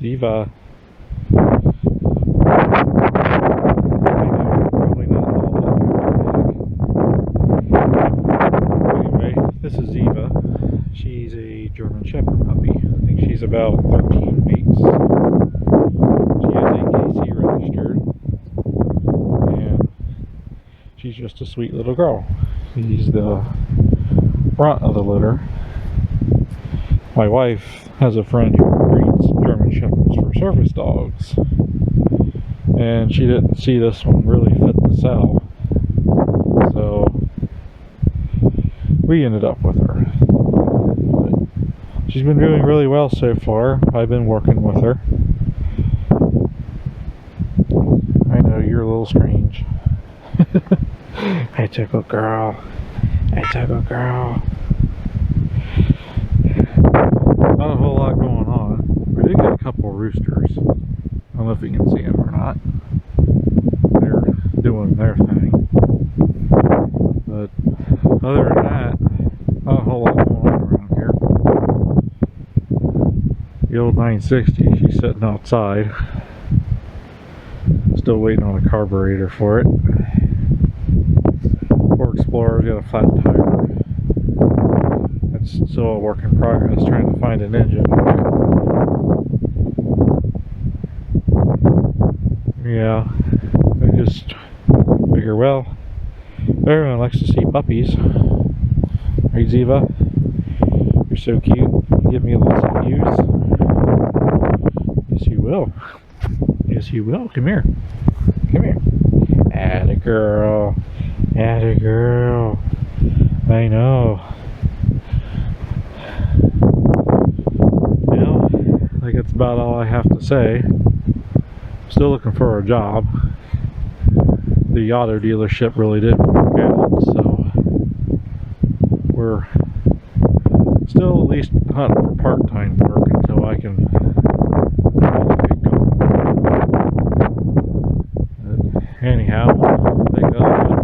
Eva. Probably not all of you. Anyway, this is Eva. She's a German Shepherd puppy. I think she's about 13 weeks. She is AKC registered. And she's just a sweet little girl. She's the front of the litter. My wife has a friend who breeds German Shepherds for service dogs, and she didn't see this one really fit the cell, so we ended up with her. But she's been doing really well so far. I've been working with her. I know you're a little strange. I took a girl. Not a whole lot going on. We did get a couple of roosters. I don't know if you can see them or not. They're doing their thing. But other than that, not a whole lot going on around here. The old 960, she's sitting outside. Still waiting on a carburetor for it. Ford Explorer's got a flat tire. It's still a work in progress, trying to find an engine for it. Yeah, I just figure, well, everyone likes to see puppies. Right, Ziva? You're so cute. You give me lots of views. Yes, you will. Yes, you will. Come here. Come here. Atta girl. Atta girl. I know. Well, I think that's about all I have to say. Still looking for a job. The auto dealership really didn't work out, so we're still at least hunting for part-time work until I can get going. But anyhow, thank God.